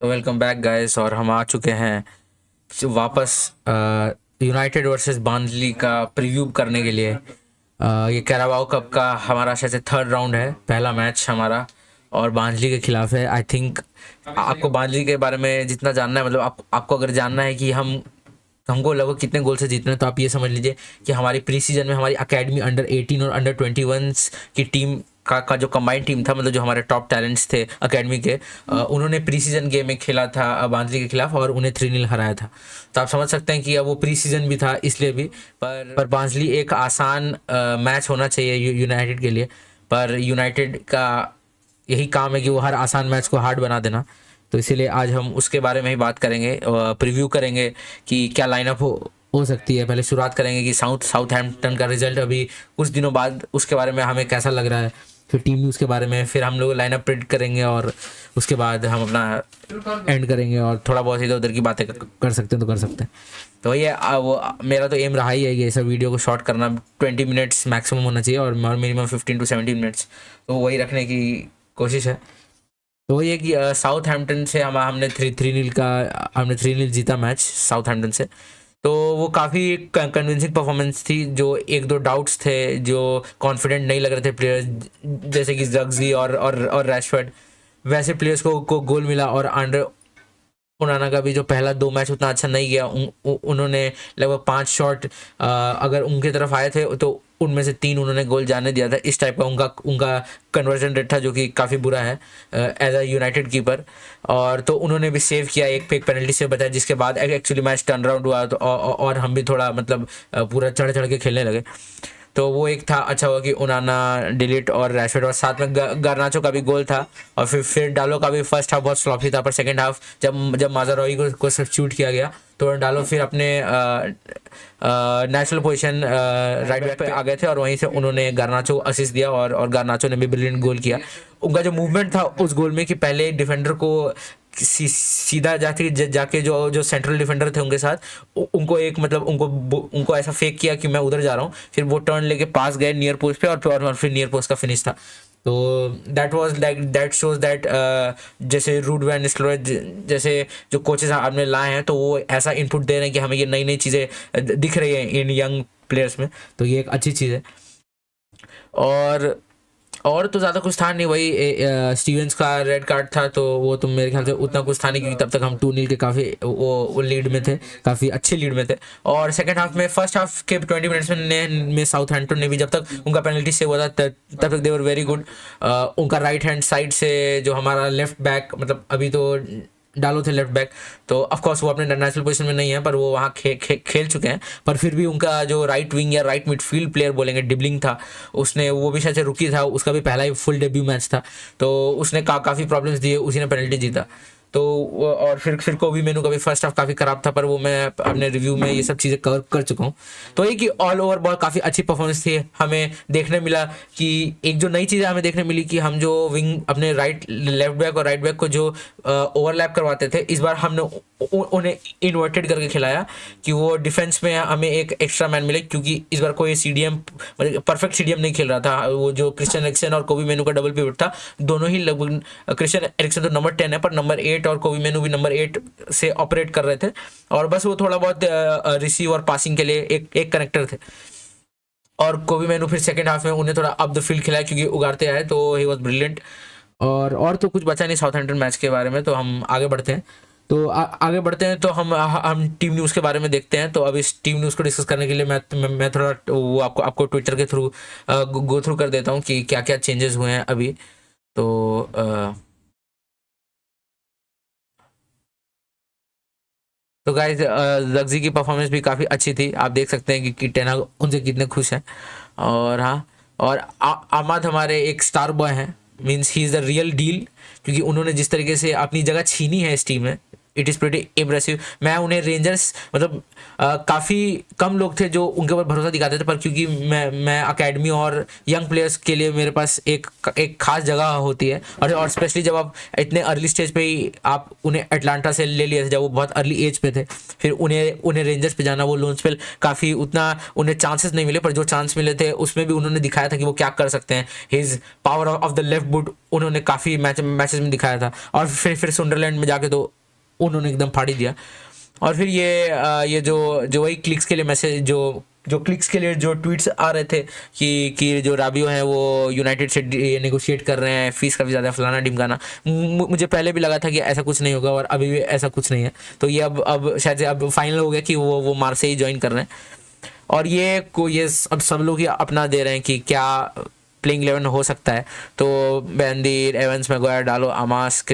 तो welcome back guys और हम आ चुके हैं वापस यूनाइटेड वर्सेस बार्नली का प्रीव्यू करने के लिए। ये कैराबाओ कप का हमारा शायद से थर्ड राउंड है, पहला मैच हमारा और बार्नली के खिलाफ है। आई थिंक आपको बार्नली के बारे में जितना जानना है, मतलब आपको अगर जानना है कि हमको लगभग कितने गोल से जीतने हैं, तो आप ये समझ लीजिए कि हमारी प्री सीजन में हमारी अकेडमी अंडर 18 और अंडर 21 की टीम का जो कंबाइंड टीम था, मतलब जो हमारे टॉप टैलेंट्स थे अकेडमी के, उन्होंने प्री सीजन गेम में खेला था बांद्री के खिलाफ और उन्हें 3-0 हराया था। तो आप समझ सकते हैं कि अब वो प्री सीजन भी था इसलिए भी, पर बांसली एक आसान मैच होना चाहिए यूनाइटेड के लिए। पर यूनाइटेड का यही काम है कि वो हर आसान मैच को हार्ड बना देना। तो इसीलिए आज हम उसके बारे में ही बात करेंगे, प्रीव्यू करेंगे कि क्या लाइनअप हो सकती है। पहले शुरुआत करेंगे कि साउथहैम्पटन का रिजल्ट अभी कुछ दिनों बाद, उसके बारे में हमें कैसा लग रहा है, फिर टीम न्यूज़ के बारे में, फिर हम लोग लाइनअप प्रिडिक्ट करेंगे और उसके बाद हम अपना एंड करेंगे और थोड़ा बहुत इधर उधर की बातें कर सकते हैं तो कर सकते हैं। तो ये वो मेरा तो एम रहा ही है कि सब वीडियो को शॉर्ट करना, 20 मिनट्स मैक्सिमम होना चाहिए और मिनिमम 15 to 17 मिनट्स, तो वही रखने की कोशिश है। तो ये कि साउथहैम्पटन से हमने 3-0 जीता मैच साउथहैम्पटन से। तो वो काफ़ी कन्विंसिंग परफॉर्मेंस थी। जो एक दो डाउट्स थे, जो कॉन्फिडेंट नहीं लग रहे थे प्लेयर्स, जैसे कि जग्जी और रैशफोर्ड, वैसे प्लेयर्स को गोल मिला। और अंडर उनाना का भी जो पहला 2 मैच उतना अच्छा नहीं गया, उन्होंने लगभग 5 शॉट अगर उनके तरफ आए थे तो उनमें से 3 उन्होंने गोल जाने दिया था। इस टाइप का उनका कन्वर्जन रेट था, जो कि काफ़ी बुरा है एज अ यूनाइटेड कीपर। और तो उन्होंने भी सेव किया, एक पेनल्टी से बचाया, जिसके बाद एक्चुअली मैच टर्न अराउंड हुआ। तो और हम भी थोड़ा मतलब पूरा चढ़ चढ़ के खेलने लगे। तो वो एक था, अच्छा हुआ कि उनाना, डिलीट और रैशफोर्ड, और साथ में गार्नाचो का भी गोल था। और फिर डालो का भी फर्स्ट हाफ बहुत स्लॉपी था, पर सेकंड हाफ जब माजारोई को सब्स्टिट्यूट किया गया तो डालो फिर अपने नेचुरल पोजीशन राइट बैक पे आ गए थे और वहीं से उन्होंने गार्नाचो को असिस्ट दिया और गार्नाचो ने भी ब्रिलियंट गोल किया। उनका जो मूवमेंट था उस गोल में कि पहले डिफेंडर को सीधा जाके जो जो सेंट्रल डिफेंडर थे उनके साथ, उनको एक मतलब उनको ऐसा फेक किया कि मैं उधर जा रहा हूँ, फिर वो टर्न लेके पास गए नियर पोस्ट पे और फिर नियर पोस्ट का फिनिश था। तो दैट शोज दैट जैसे रूड वैन निस्telrooy जैसे जो कोचेस आपने लाए हैं, तो वो ऐसा इनपुट दे रहे हैं कि हमें ये नई नई चीज़ें दिख रही हैं इन यंग प्लेयर्स में। तो ये एक अच्छी चीज़ है। और तो ज़्यादा कुछ था नहीं, वही स्टीवेंस का रेड कार्ड था, तो वो तो मेरे ख्याल से उतना कुछ था नहीं, क्योंकि तब तक हम 2-0 के काफ़ी वो लीड में थे, काफ़ी अच्छे लीड में थे। और सेकंड हाफ में, फर्स्ट हाफ के 20 मिनट्स में साउथहैम्पटन ने भी, जब तक उनका पेनल्टी सेव हुआ था तब तक दे वर वेरी गुड। उनका राइट हैंड साइड से जो हमारा लेफ्ट बैक, मतलब अभी तो डालो थे लेफ्ट बैक, तो ऑफ कोर्स वो अपने नेशनल पोजीशन में नहीं है, पर वो वहाँ खेल चुके हैं। पर फिर भी उनका जो राइट विंग या राइट मिडफील्ड प्लेयर बोलेंगे, डिबलिंग था, उसने, वो भी शायद से रुकी था, उसका भी पहला ही फुल डेब्यू मैच था, तो उसने काफ़ी प्रॉब्लम्स दिए, उसी ने पेनल्टी जीता। तो और फिर कोबी मेनू का भी फर्स्ट हाफ काफ़ी ख़राब था, पर वो मैं अपने रिव्यू में ये सब चीज़ें कवर कर चुका हूँ। तो ये कि ऑल ओवर बॉल काफ़ी अच्छी परफॉर्मेंस थी। हमें देखने मिला कि एक जो नई चीज़ हमें देखने मिली कि हम जो विंग अपने लेफ्ट बैक और राइट बैक को जो ओवरलैप करवाते थे, इस बार हमने उन्हें इन्वर्टेड करके खिलाया कि वो डिफेंस में हमें एक एक्स्ट्रा मैन मिले, क्योंकि इस बार कोई सीडीएम, मतलब परफेक्ट सीडीएम नहीं खेल रहा था। वो जो क्रिश्चियन एरिक्सन और कोबी मेनू का डबल पिवट था, दोनों ही लगभग, क्रिश्चियन एरिक्सन तो नंबर 10 है, पर नंबर 8 और कोबी मेनू भी नंबर 8 से ऑपरेट कर रहे थे, और बस वो थोड़ा बहुत रिसीव और पासिंग के लिए एक कनेक्टर थे। और कोबी मेनू फिर सेकंड हाफ में उन्हें थोड़ा अप द फील्ड खिलाया, क्योंकि उगारते आए, तो ही वॉज ब्रिलियंट। और तो कुछ बचा नहीं साउथहैम्पटन मैच के बारे में, तो हम आगे बढ़ते हैं। तो आगे बढ़ते हैं, तो हम टीम न्यूज़ के बारे में देखते हैं। तो अब इस टीम न्यूज़ को डिस्कस करने के लिए मैं थोड़ा वो आपको ट्विटर के थ्रू गो थ्रू कर देता हूँ कि क्या क्या चेंजेस हुए हैं अभी। तो गाइस, लग्जी की परफॉर्मेंस भी काफ़ी अच्छी थी। आप देख सकते हैं कि टेना उनसे कितने खुश हैं। और हाँ, और आमाद हमारे एक स्टार बॉय हैं, means he is the real deal, क्योंकि उन्होंने जिस तरीके से अपनी जगह छीनी है इस टीम में, इट इज़ प्रीटी इम्प्रेसिव। मैं उन्हें रेंजर्स मतलब काफ़ी कम लोग थे जो उनके ऊपर भरोसा दिखाते थे, पर क्योंकि मैं अकेडमी और यंग प्लेयर्स के लिए मेरे पास एक खास जगह होती है, और स्पेशली जब आप इतने अर्ली स्टेज पे ही आप उन्हें अटलांटा से ले लिए थे जब वो बहुत अर्ली एज पे थे, फिर उन्हें रेंजर्स पे जाना, वो लोन स्पेल काफ़ी उतना उन्हें चांसेस नहीं मिले, पर जो चांस मिले थे उसमें भी उन्होंने दिखाया था कि वो क्या कर सकते हैं। His power of the left but उन्होंने काफ़ी मैचेस में दिखाया था, और फिर सुंदरलैंड में जाके तो उन्होंने एकदम फाड़ी दिया। और फिर ये जो वही क्लिक्स के लिए मैसेज जो क्लिक्स के लिए जो ट्वीट्स आ रहे थे कि जो राबियो हैं वो यूनाइटेड से नेगोशिएट कर रहे हैं, फीस काफ़ी ज़्यादा फलाना ढिमकाना, मुझे पहले भी लगा था कि ऐसा कुछ नहीं होगा, और अभी भी ऐसा कुछ नहीं है। तो ये अब शायद से अब फाइनल हो गया कि वो मार्सेई ज्वाइन कर रहे हैं, और ये अब सब लोग ही अपना दे रहे हैं कि क्या प्लेइंग 11 हो सकता है। तो बेंदीर, एवंस, मैगवायर, डालो, आमास,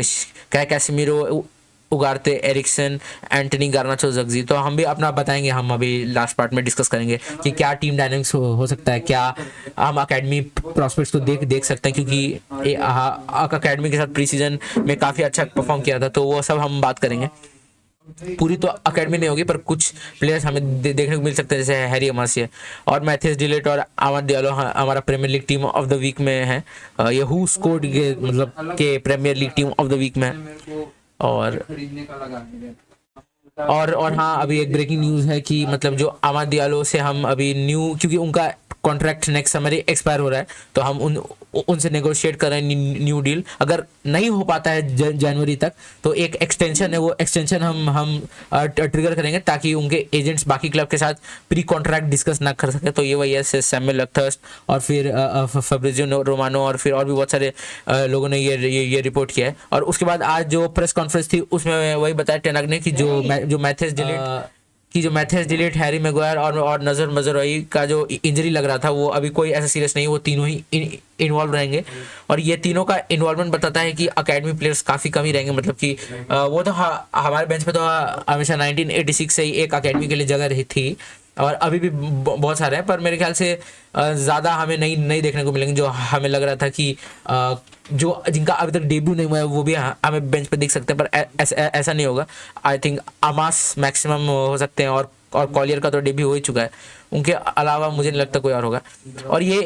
कैसेमीरो, उगारते, एरिक्सन, एंटनी, गार्नाचो, जग्जी। तो हम भी अपना बताएंगे, हम अभी लास्ट पार्ट में डिस्कस करेंगे कि क्या टीम डायनामिक्स हो सकता है, क्या हम अकेडमी प्रॉस्पेक्ट्स को देख सकते हैं, क्योंकि अकेडमी के साथ प्री सीजन में काफ़ी अच्छा परफॉर्म किया था, तो वो सब हम बात करेंगे। पूरी तो अकेडमी नहीं होगी, पर कुछ प्लेयर्स हमें देखने को मिल सकते हैं, जैसे हैरी अमासिया और मैथ्यूस डिलीट और आमद दियालो हमारा Premier League team of the week में है। ये हु स्कोर्ड के मतलब के Premier League team of the week में है। और हाँ, अभी एक ब्रेकिंग न्यूज़ है कि मतलब जो आमाद दियालो से हम अभी क्योंकि उनका कॉन्ट्रैक्ट नेक्स्ट समर ही एक्सपायर हो रहा है, तो हम उनसे नेगोशिएट कर रहे हैं न्यू डील। अगर नहीं हो पाता है जनवरी तक, तो एक एक्सटेंशन है, वो एक्सटेंशन हम ट्रिगर करेंगे, ताकि उनके एजेंट्स बाकी क्लब के साथ प्री कॉन्ट्रैक्ट डिस्कस ना कर सके। तो ये वही है, सैमुअल लक्थर्स्ट और फिर फैब्रिजियो रोमानो और फिर और भी बहुत सारे लोगों ने ये रिपोर्ट किया है। और उसके बाद आज जो प्रेस कॉन्फ्रेंस थी उसमें वही बताया टेन हाग ने कि जो मैथ्यूस डिलीट, हैरी मैगवायर और नजर मजरूई का जो इंजरी लग रहा था, वो अभी कोई ऐसा सीरियस नहीं, वो तीनों ही इन्वॉल्व रहेंगे। और ये तीनों का इन्वॉल्वमेंट बताता है कि अकेडमी प्लेयर्स काफ़ी कम ही रहेंगे, मतलब कि वो तो हमारे बेंच पे तो हमेशा 1986 से ही एक अकेडमी के लिए जगह रही थी, और अभी भी बहुत सारे हैं, पर मेरे ख्याल से ज़्यादा हमें नहीं देखने को मिलेंगे। जो हमें लग रहा था कि जो जिनका अभी तक डेब्यू नहीं हुआ है वो भी हमें बेंच पे देख सकते हैं, पर ऐसा नहीं होगा। आई थिंक आमास मैक्सिमम हो सकते हैं, और कॉलियर का तो डेब्यू हो ही चुका है, उनके अलावा मुझे नहीं लगता कोई और होगा। और ये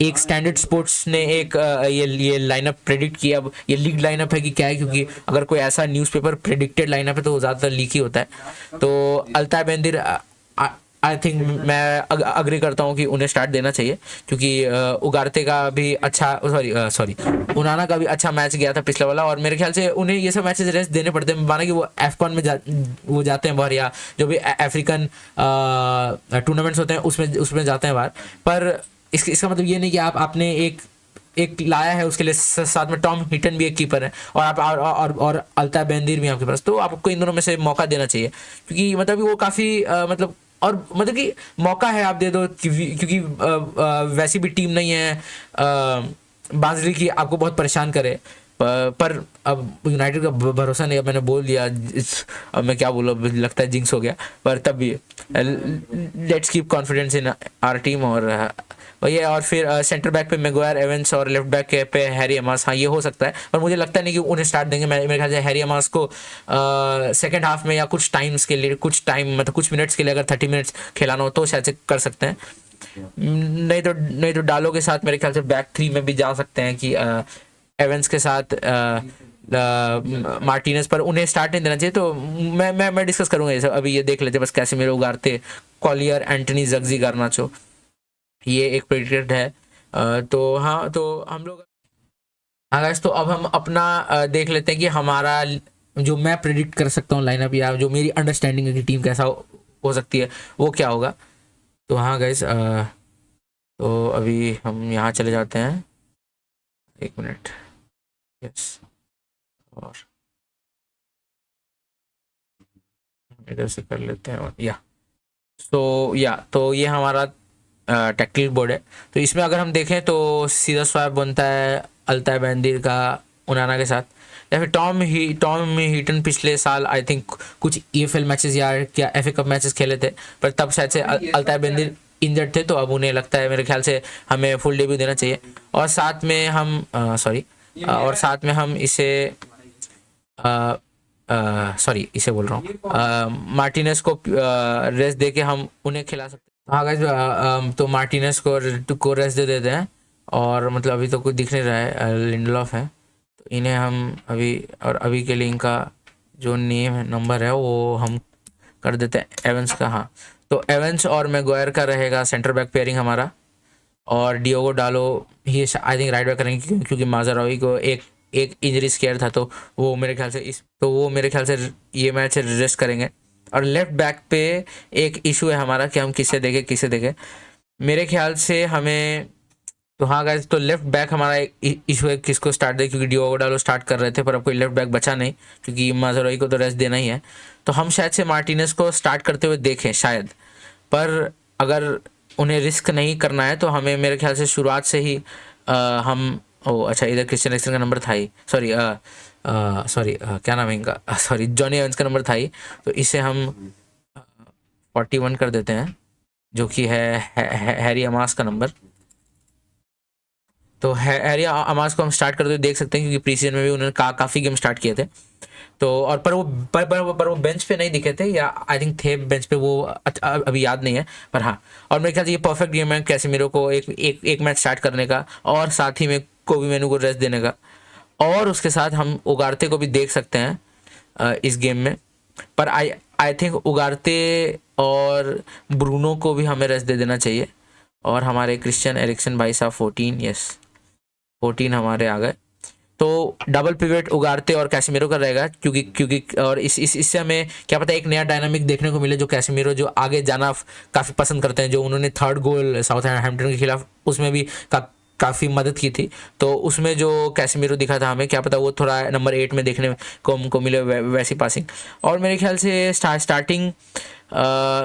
एक स्टैंडर्ड स्पोर्ट्स ने एक ये लाइनअप प्रेडिक्ट किया। अब ये लीग लाइनअप है कि क्या है, क्योंकि अगर कोई ऐसा न्यूज़पेपर प्रेडिक्टेड लाइनअप है तो वो ज़्यादातर लीक ही होता है। तो अल्ताई बेंदिर, आई थिंक मैं अग्री करता हूँ कि उन्हें स्टार्ट देना चाहिए, क्योंकि उगारते का भी सॉरी उनाना का भी अच्छा मैच गया था पिछले वाला, और मेरे ख्याल से उन्हें ये सब मैचेस रेस्ट देने पड़ते हैं, माना कि वो एफकॉन में वो जाते हैं बाहर, या जो भी अफ्रीकन टूर्नामेंट्स होते हैं उसमें जाते हैं बाहर। पर इसका मतलब ये नहीं कि आपने एक लाया है, उसके लिए साथ में टॉम हिटन भी एक कीपर है, और आप और अल्ताई बेंदिर भी आपके पास, तो आपको इन दोनों में से मौका देना चाहिए, क्योंकि मतलब वो काफ़ी मतलब कि मौका है, आप दे दो, क्योंकि वैसी भी टीम नहीं है बांसली की आपको बहुत परेशान करे। पर अब यूनाइटेड का भरोसा नहीं, अब मैंने बोल दिया, अब मैं क्या बोलूँ, लगता है जिंक्स हो गया, पर तब भी let's keep confidence in our team. और वही है, और फिर सेंटर बैक पे मैगवायर, एवेंस, और लेफ्ट बैक पे हैरी अमास। हाँ, ये हो सकता है, पर मुझे लगता नहीं कि उन्हें स्टार्ट देंगे। मेरे ख्याल से हैरी अमास को सेकंड हाफ में या कुछ मिनट्स के लिए अगर 30 मिनट्स खिलाना हो तो शायद से कर सकते हैं। नहीं तो डालो के साथ मेरे ख्याल से बैक 3 में भी जा सकते हैं, कि एवेंस के साथ मार्टिनेज, पर उन्हें स्टार्ट नहीं देना चाहिए। तो मैं डिस्कस करूंगा ये सब, अभी ये देख लेते बस। कैसेमीरो, उगारते, कॉलियर, एंटनी, जग्जी, गार्नाचो, ये एक प्रेडिक्टेड है। तो हाँ, तो हम लोग गाइस, तो अब हम अपना देख लेते हैं कि हमारा जो मैं प्रेडिक्ट कर सकता हूँ लाइनअप, या जो मेरी अंडरस्टैंडिंग है कि टीम कैसा हो सकती है, वो क्या होगा। तो हाँ गाइस, तो अभी हम यहाँ चले जाते हैं, 1 मिनट, यस, और इधर से कर लेते हैं, और तो ये हमारा टेक्निकल बोर्ड है। तो इसमें अगर हम देखें तो सीधा स्वैप बनता है अल्ताई बेंदिर का उनाना के साथ, या फिर टॉम हीटन पिछले साल आई थिंक कुछ EFL मैचेस या क्या FA कप मैचेस खेले थे, पर तब शायद से अल्ताई बेंदिर इंजर्ड थे, तो अब उन्हें लगता है, मेरे ख्याल से हमें फुल डेब्यू देना चाहिए। और साथ में हम इसे सॉरी इसे बोल रहा हूँ, मार्टिनेस को रेस्ट दे के हम उन्हें खिला सकते हैं। हाँ गाइस, तो मार्टिनेस को रेस्ट दे देते हैं, और मतलब अभी तो कुछ दिख नहीं रहा है, लिंडलॉफ है, तो इन्हें हम अभी, और अभी के लिए इनका जो नेम है, नंबर है, वो हम कर देते हैं एवेंस का। हाँ, तो एवेंस और मैगवायर का रहेगा सेंटर बैक पेयरिंग हमारा, और डियोगो डालो ही आई थिंक राइट बैक करेंगे, क्योंकि माजरावी को एक एक इंजरी स्केयर था, तो वो मेरे ख्याल से ये मैच रेस्ट करेंगे। और लेफ्ट बैक पे एक इशू है हमारा कि हम किसे देखें मेरे ख्याल से हमें। तो हाँ गाइस, तो लेफ्ट बैक हमारा एक इशू है, किसको स्टार्ट दे, क्योंकि डियोगो डालो स्टार्ट कर रहे थे, पर अब कोई लेफ्ट बैक बचा नहीं, क्योंकि माजरावी को तो रेस्ट देना ही है। तो हम शायद से मार्टिनेस को स्टार्ट करते हुए देखें शायद, पर अगर उन्हें रिस्क नहीं करना है तो हमें मेरे ख्याल से शुरुआत से ही हम अच्छा, इधर क्रिश्चियन एरिक्सन का नंबर था ही, सॉरी क्या नाम है इनका, सॉरी जॉनी एवंस का नंबर था ही, तो इसे हम 41 कर देते हैं, जो कि है हैरी अमास का नंबर। तो हैरी अमास को हम स्टार्ट करते हुए देख सकते हैं, क्योंकि प्रीसीजन में भी उन्होंने काफ़ी गेम स्टार्ट किए थे। तो और पर वो बेंच पे नहीं दिखे थे, या आई थिंक थे बेंच पे, वो अभी याद नहीं है, पर हाँ। और मेरे ख्याल से ये परफेक्ट गेम है कैसेमीरो को एक मैच स्टार्ट करने का, और साथ ही में कोबी मेनू को रेस्ट देने का, और उसके साथ हम उगारते को भी देख सकते हैं इस गेम में। पर आई थिंक उगारते और ब्रूनो को भी हमें रेस्ट दे देना चाहिए, और हमारे क्रिश्चियन एरिक्सन भाई साहब 14 हमारे आ गए। तो डबल पिवट उगारते और कैसेमीरो का रहेगा, क्योंकि और इससे हमें क्या पता एक नया डायनामिक देखने को मिले, जो कैसेमीरो जो आगे जाना काफ़ी पसंद करते हैं, जो उन्होंने 3rd गोल साउथहैम्पटन के खिलाफ उसमें भी काफ़ी मदद की थी, तो उसमें जो कैसेमीरो दिखा था, हमें क्या पता वो थोड़ा नंबर 8 में देखने को मिले वैसी पासिंग। और मेरे ख्याल से स्टार्टिंग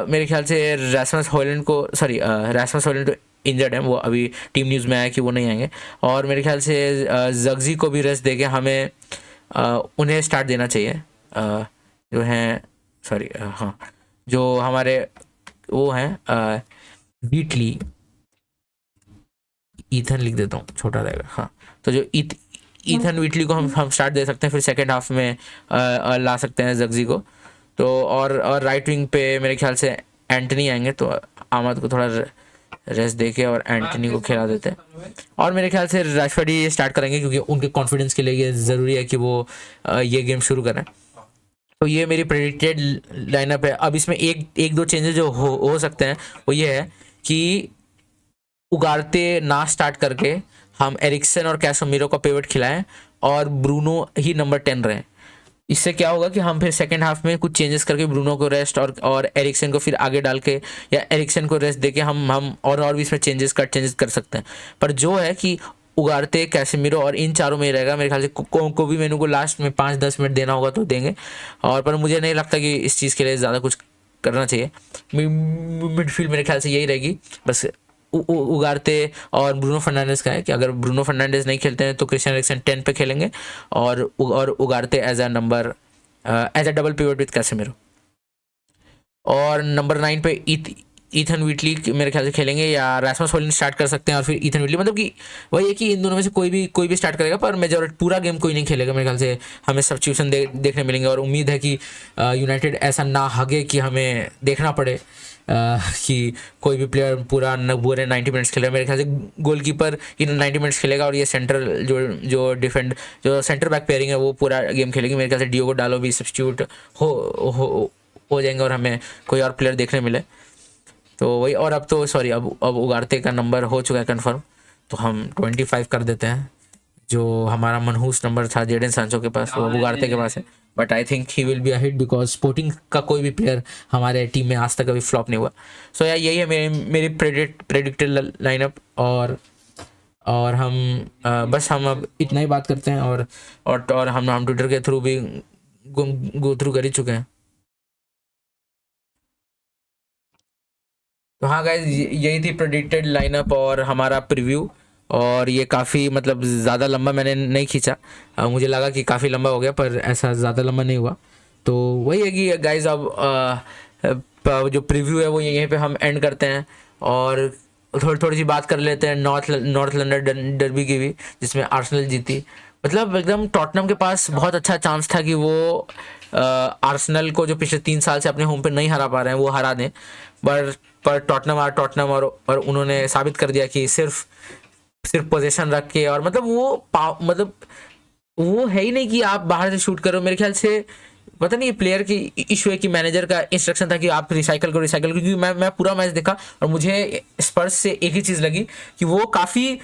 मेरे ख्याल से रासमस हॉयलैंड तो इंजर्ड है, वो अभी टीम न्यूज़ में आया कि वो नहीं आएंगे, और मेरे ख्याल से जग्जी को भी रेस्ट देके हमें उन्हें स्टार्ट देना चाहिए, जो हैं हाँ, जो हमारे वो हैं वीटली, ईथन लिख देता हूँ, छोटा रहेगा, हाँ। तो जो ईथन वीटली को हम स्टार्ट दे सकते हैं, फिर सेकेंड हाफ में ला सकते हैं जग्जी को। तो और राइट विंग पे मेरे ख्याल से एंटनी आएंगे, तो आमद को थोड़ा रेस्ट देके और एंटनी को खिला देते हैं, और मेरे ख्याल से राशफोर्ड ही स्टार्ट करेंगे, क्योंकि उनके कॉन्फिडेंस के लिए ये ज़रूरी है कि वो ये गेम शुरू करें। तो ये मेरी प्रेडिक्टेड लाइनअप है। अब इसमें एक दो चेंजेस जो हो सकते हैं, वो ये है कि उगारते ना स्टार्ट करके हम एरिक्सन और कैसेमीरो का पिवट खिलाएं, और ब्रूनो ही नंबर 10 रहे। इससे क्या होगा कि हम फिर सेकेंड हाफ में कुछ चेंजेस करके ब्रूनो को रेस्ट और एरिक्सन को फिर आगे डाल के, या एरिक्सन को रेस्ट देके हम और भी इसमें चेंजेस कर सकते हैं। पर जो है कि उगारते, कैसेमीरो और इन चारों में ही रहेगा मेरे ख्याल से। को भी मेनू को लास्ट में 5-10 मिनट देना होगा तो देंगे, और पर मुझे नहीं लगता कि इस चीज़ के लिए ज़्यादा कुछ करना चाहिए। मिडफील्ड मेरे ख्याल से यही रहेगी, बस उगारते और ब्रूनो फर्नांडिस का है कि अगर ब्रूनो फर्नांडिस नहीं खेलते हैं तो क्रिश्चियन एरिक्सन 10 पे खेलेंगे, और Ugarte as a double pivot with Casemiro, और नंबर 9 पे ईथन वीटली मेरे ख्याल से खेलेंगे, या रासमस हॉयलैंड स्टार्ट कर सकते हैं, और फिर ईथन वीटली, मतलब कि वही है कि इन दोनों में से कोई भी स्टार्ट करेगा, पर मेजॉरिटी पूरा गेम कोई नहीं खेलेगा मेरे ख्याल से। हमें सब्स्टिट्यूशन देखने मिलेंगे, और उम्मीद है कि यूनाइटेड ऐसा ना हगे कि हमें देखना पड़े कि कोई भी प्लेयर पूरे 90 मिनट्स खेलेगा। मेरे ख्याल से गोलकीपर इन 90 मिनट्स खेलेगा, और ये सेंटर जो सेंटर बैक पेयरिंग है वो पूरा गेम खेलेगी। मेरे ख्याल से डियोगो डालो भी सब्स्टिट्यूट हो जाएंगे, और हमें कोई और प्लेयर देखने मिले तो वही। और अब तो अब उगारते का नंबर हो चुका है कंफर्म, तो हम 25 कर देते हैं। जो हमारा मनहूस नंबर था जेडन सांचो के पास, वो उगारते के पास है, but I think he will be a hit, because sporting का कोई भी प्लेयर हमारे टीम में आज तक अभी फ्लॉप नहीं हुआ। सो यार यही है मेरी प्रेडिक्टेड लाइनअप, और हम बस हम अब इतना ही बात करते हैं, और हम ट्विटर के थ्रू भी गो थ्रू कर ही चुके हैं। तो हाँ गाइज, यही थी प्रेडिक्टेड लाइनअप और हमारा प्रीव्यू, और ये काफ़ी मतलब ज़्यादा लंबा मैंने नहीं खींचा, मुझे लगा कि काफ़ी लंबा हो गया, पर ऐसा ज़्यादा लंबा नहीं हुआ। तो वही है कि गाइज अब जो प्रीव्यू है वो यहीं पे हम एंड करते हैं, और थोड़ी सी बात कर लेते हैं नॉर्थ लंदन डर्बी की भी, जिसमें आर्सेनल जीती। मतलब एकदम टॉटनम के पास बहुत अच्छा चांस था कि वो आर्सेनल को जो पिछले 3 साल से अपने होम पे नहीं हरा पा रहे हैं वो हरा दें, पर टॉटनम और उन्होंने साबित कर दिया कि सिर्फ सिर्फ पोजीशन रख के, और मतलब मतलब वो है ही नहीं कि आप बाहर से शूट करो। मेरे ख्याल से पता नहीं प्लेयर की इशू है कि मैनेजर का इंस्ट्रक्शन था कि आप रिसाइकल करो, क्योंकि मैं पूरा मैच देखा और मुझे स्पर्स से एक ही चीज़ लगी कि वो काफ़ी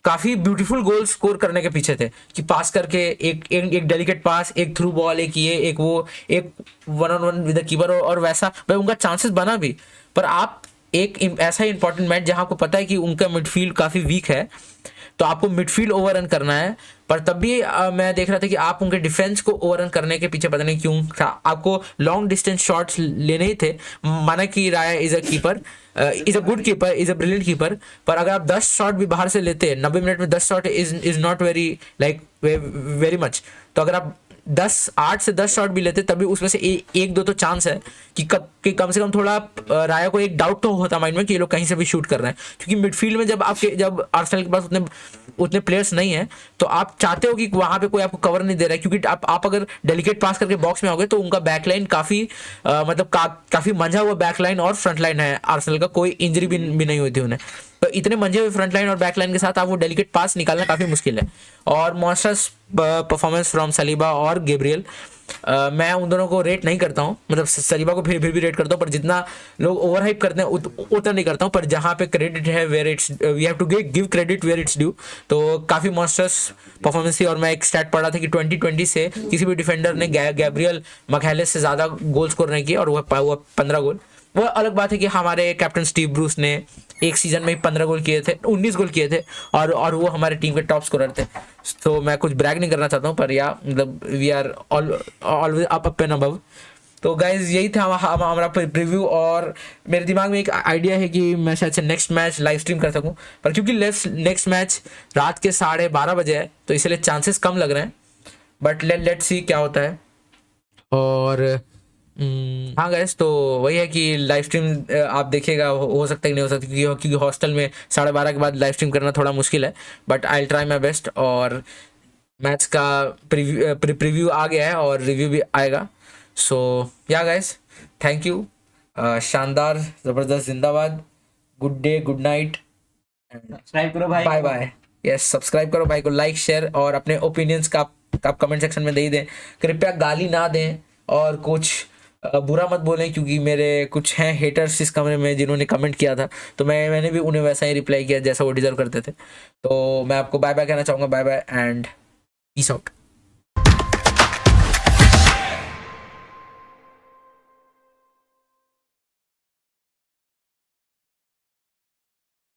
काफ़ी ब्यूटीफुल गोल स्कोर करने के पीछे थे, कि पास करके एक डेलिकेट पास, एक थ्रू बॉल, एक ये एक वो, एक one on one with the keeper, और वैसा भाई उनका चांसेस बना भी। पर आप एक ऐसा इंपॉर्टेंट मैच जहां आपको पता है कि उनका मिडफील्ड काफ़ी वीक है, तो आपको मिडफील्ड ओवररन करना है, पर तब भी मैं देख रहा था कि आप उनके डिफेंस को ओवररन करने के पीछे पता नहीं क्यों था। आपको लॉन्ग डिस्टेंस शॉट्स लेने ही थे। माना कि राया is a keeper, is a good keeper, is a brilliant keeper, पर अगर आप 10 शॉट भी बाहर से लेते हैं 90 मिनट में, 10 shot is not very like very much. तो अगर आप 8 से 10 शॉट भी लेते तभी उसमें से एक दो तो चांस है कि कम से कम थोड़ा राया को एक डाउट तो होता माइंड में कि ये लोग कहीं से भी शूट कर रहे हैं, क्योंकि मिडफील्ड में जब आर्सेनल के पास उतने प्लेयर्स नहीं है, तो आप चाहते हो कि वहां पे कोई आपको कवर नहीं दे रहा है, क्योंकि आप अगर डेलिकेट पास करके बॉक्स में आओगे तो उनका बैकलाइन काफी मतलब काफी मंझा हुआ बैकलाइन और फ्रंट लाइन है आर्सेनल का, कोई इंजरी भी नहीं हुई थी उन्हें। तो इतने मंझे हुए फ्रंट लाइन और बैक लाइन के साथ आप वो डेलिकेट पास निकालना काफी मुश्किल है। और मॉन्स्टर्स परफॉर्मेंस फ्रॉम सलीबा और गैब्रियल, मैं उन दोनों को रेट नहीं करता हूँ, मतलब सलीबा को फिर भी रेट करता हूँ, पर जितना लोग ओवर हाइप करते हैं उतना नहीं करता हूँ। पर जहाँ पे क्रेडिट है, where it's we have to give credit where it's due, तो काफ़ी मॉन्स्टर्स परफॉर्मेंस थी। और मैं एक स्टैट पढ़ा था कि 2020 से किसी भी डिफेंडर ने गैब्रियल मखैलेस से ज़्यादा गोल स्कोर नहीं किया, और वह 15 गोल। वो अलग बात है कि हमारे कैप्टन स्टीव ब्रूस ने एक सीजन में ही 15 गोल किए थे, 19 गोल किए थे, और वो हमारे टीम के टॉप स्कोरर थे। तो मैं कुछ ब्रैग नहीं करना चाहता हूँ, पर या मतलब we are always up and above. तो गाइज यही था हमारा प्रीव्यू, और मेरे दिमाग में एक आइडिया है कि मैं शायद से नेक्स्ट मैच लाइव स्ट्रीम कर सकूं, पर क्योंकि नेक्स्ट मैच रात के 12:30 बजे है तो इसलिए चांसेस कम लग रहे हैं, बट लेट्स सी क्या होता है। और हाँ गैस, तो वही है कि लाइव स्ट्रीम आप देखिएगा, हो सकता है कि नहीं हो सकता, क्योंकि हॉस्टल में 12:30 के बाद लाइव स्ट्रीम करना थोड़ा मुश्किल है, but I will try my best. और मैच का प्रीव्यू आ गया है और रिव्यू भी आएगा। सो या गाइस, थैंक यू, शानदार, ज़बरदस्त, जिंदाबाद, good day, good night, subscribe करो भाई, बाय बाय। यस, सब्सक्राइब करो भाई को, लाइक शेयर, और अपने ओपिनियंस का आप कमेंट सेक्शन में दे ही दें। कृपया गाली ना दें और कुछ बुरा मत बोलें, क्योंकि मेरे कुछ हैं हेटर्स इस कमरे में जिन्होंने कमेंट किया था, तो मैंने भी उन्हें वैसा ही रिप्लाई किया जैसा वो डिजर्व करते थे। तो मैं आपको बाय बाय कहना चाहूँगा, bye bye and peace out.